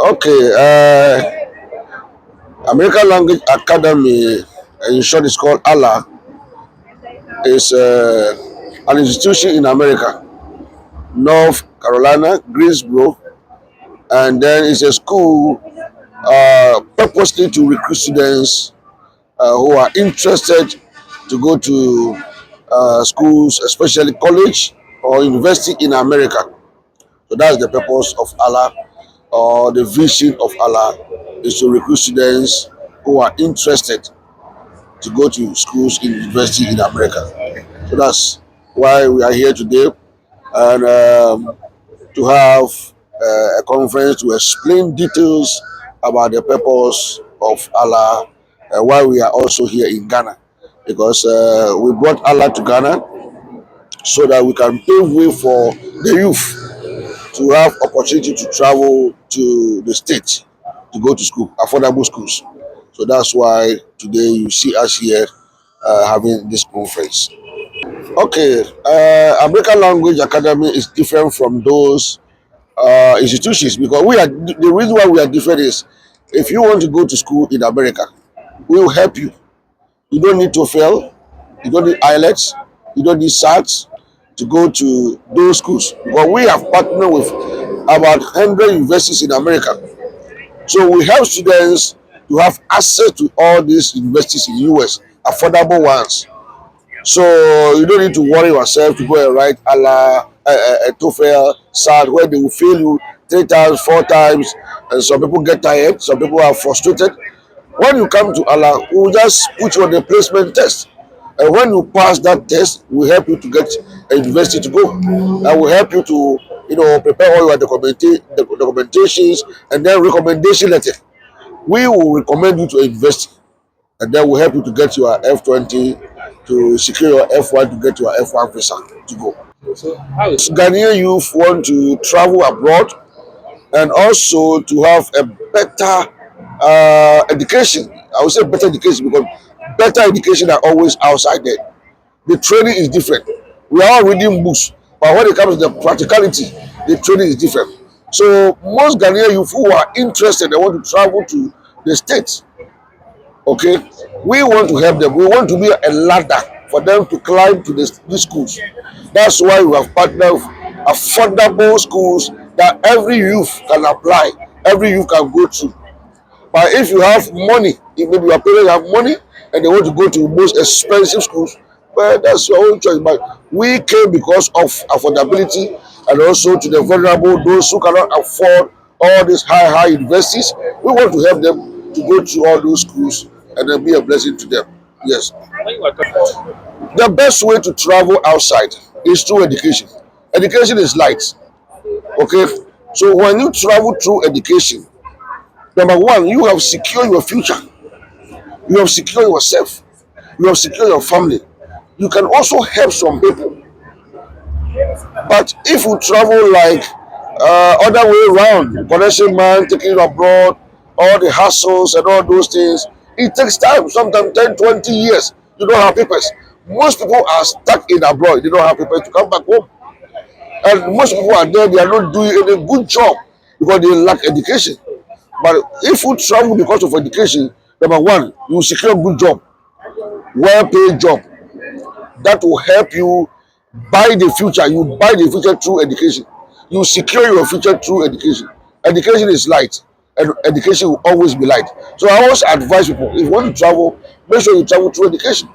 Okay, American Language Academy, in short, it's called Allah, is an institution in America, North Carolina, Greensboro, and then it's a school purposely to recruit students who are interested to go to schools, especially college or university in America. So that's the purpose of Allah, or the vision of Allah, is to recruit students who are interested to go to schools in university in America. So that's why we are here today, and to have a conference to explain details about the purpose of Allah, why we are also here in Ghana, because we brought Allah to Ghana so that we can pave way for the youth to have opportunity to travel to the state to go to school, affordable schools. So that's why today you see us here having this conference. Okay, American Language Academy is different from those institutions because we are the reason why we are different is if you want to go to school in America, we will help you. You don't need to fail, you don't need IELTS, you don't need SATs to go to those schools. Because we have partnered with about 100 universities in America. So we help students to have access to all these universities in the US, affordable ones. So you don't need to worry yourself to go and write a TOEFL, SAT, where they will fail you 3 times, 4 times, and some people get tired, some people are frustrated. When you come to Allah, we will just put you on the placement test. And when you pass that test, we help you to get a university to go. And will help you to, prepare all your documentations and then recommendation letter. We will recommend you to a university, and then we'll help you to get your F20, to secure your F1, to get your F1 visa to go. So how is Ghanaian youth want to travel abroad and also to have a better education. I would say better education because better education are always outside there. The training is different. We are all reading books, but when it comes to the practicality, the training is different. So most Ghanaian youth who are interested, they want to travel to the States. Okay, we want to help them. We want to be a ladder for them to climb to these schools. That's why we have partnered with affordable schools that every youth can apply, every youth can go to. But if you have money, if maybe your parents have money and they want to go to most expensive schools, well, that's your own choice. But we came because of affordability and also to the vulnerable, those who cannot afford all these high universities. We want to help them to go to all those schools and then be a blessing to them. Yes. when you are talking The best way to travel outside is through education. Education is light. Okay. So when you travel through education, number one, you have secured your future. You have secured yourself. You have secured your family. You can also help some people. But if you travel like other way around, connection man, taking you abroad, all the hassles and all those things, it takes time, sometimes 10, 20 years. You don't have papers. Most people are stuck in abroad. They don't have papers to come back home. And most people are there, they are not doing any good job because they lack education. But if you travel because of education, number one, you secure a good job, well-paid job. That will help you buy the future. You buy the future through education. You secure your future through education. Education is light, and education will always be light. So I always advise people, if you want to travel, make sure you travel through education.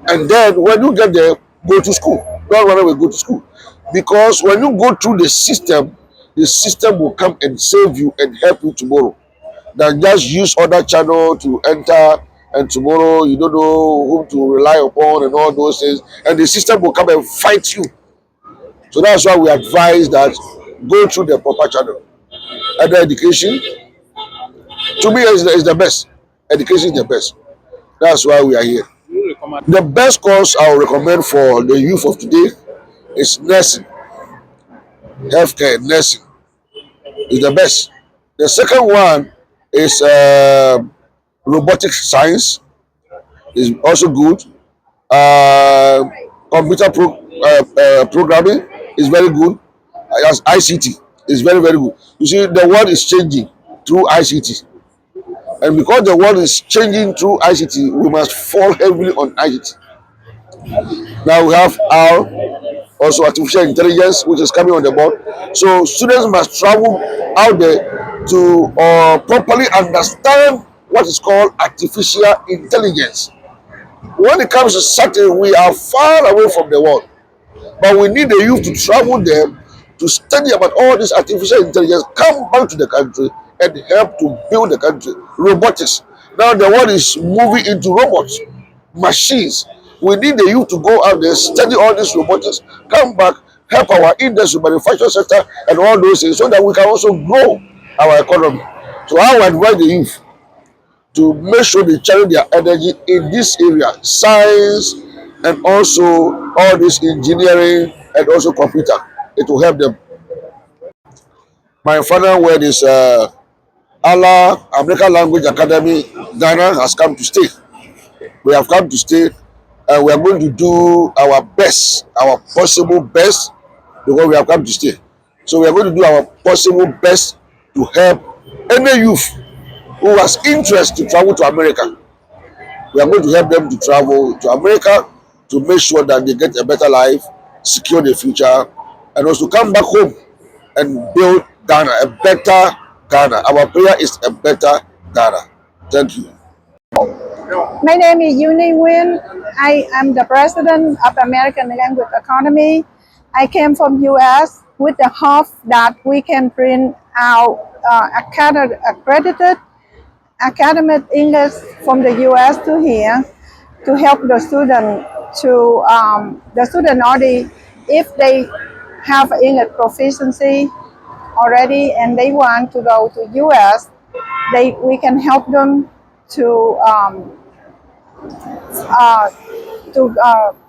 And then when you get there, go to school. Don't run away, go to school. Because when you go through the system will come and save you and help you tomorrow. Than just use other channel to enter, and tomorrow you don't know whom to rely upon and all those things, and the system will come and fight you. So that's why we advise that go through the proper channel. And the education, to me, is the best. Education is the best. That's why we are here. you recommend The best course I will recommend for the youth of today is nursing. Healthcare, nursing is the best. The second one is robotic science, is also good. Computer programming is very good. As ICT is very, very good. You see, the world is changing through ICT. And because the world is changing through ICT, we must fall heavily on ICT. Now we have our also artificial intelligence, which is coming on the board. So students must travel out there to properly understand what is called artificial intelligence. When it comes to certain, we are far away from the world, but we need the youth to travel there to study about all this artificial intelligence, come back to the country and help to build the country. Robotics. Now the world is moving into robots, machines. We need the youth to go out there, study all these robotics, come back, help our industry, manufacturing sector, and all those things, so that we can also grow our economy. So I would advise the youth to make sure they channel their energy in this area, science, and also all this engineering and also computer. It will help them. My final word is Allah American Language Academy Ghana has come to stay. We have come to stay, and we are going to do our best, our possible best, because we have come to stay. So we are going to do our possible best to help any youth who has interest to travel to America. We are going to help them to travel to America to make sure that they get a better life, secure their future, and also come back home and build Ghana, a better Ghana. Our prayer is a better Ghana. Thank you. My name is Uni Nguyen. I am the president of American Language Academy. I came from US with the hope that we can bring out accredited academic English from the US to here to help the student to the student already, if they have English proficiency already and they want to go to US, we can help them to uh,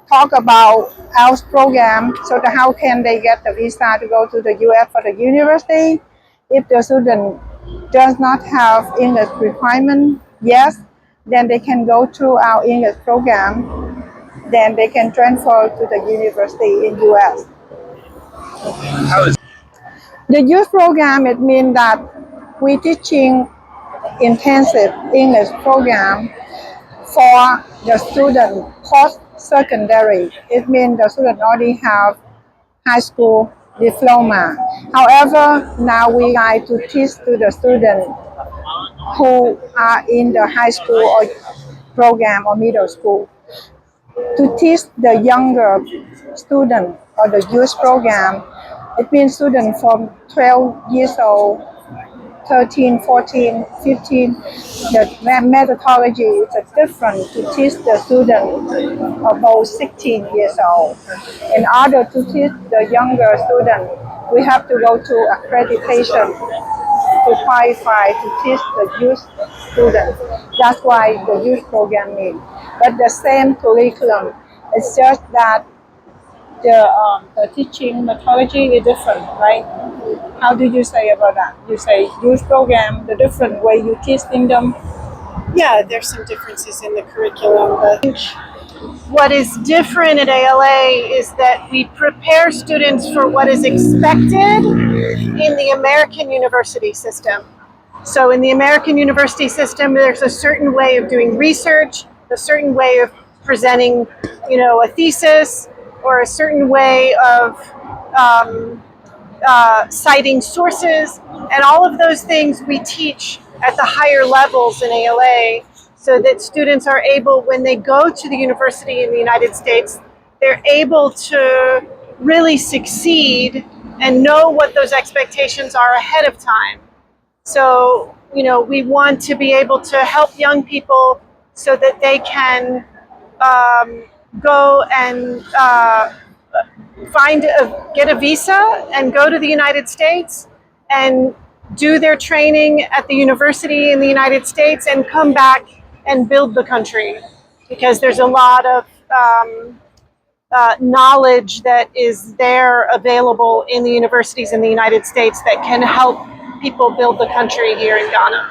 talk about our program, so that how can they get the visa to go to the US for the university. If the student does not have English requirement, yes, then they can go through our English program, then they can transfer to the university in US. The youth program, it means that we teaching intensive English program for the student post-secondary. It means the student already have high school diploma. However, now we like to teach to the student who are in the high school or program or middle school, to teach the younger student or the youth program. It means students from 12 years old, 13, 14, 15, the methodology is different to teach the student about 16 years old. In order to teach the younger student, we have to go to accreditation to qualify to teach the youth student. That's why the youth program needs. But the same curriculum, it's just that the teaching methodology is different, right? How do you say about that? You say youth program, the different way you teaching them. Yeah, there's some differences in the curriculum, but what is different at ALA is that we prepare students for what is expected in the American university system. So in the American university system, there's a certain way of doing research, a certain way of presenting, a thesis, or a certain way of citing sources, and all of those things we teach at the higher levels in ALA, so that students are able, when they go to the university in the United States, they're able to really succeed and know what those expectations are ahead of time. So, we want to be able to help young people so that they can go and get a visa and go to the United States and do their training at the university in the United States and come back and build the country, because there's a lot of knowledge that is there available in the universities in the United States that can help people build the country here in Ghana.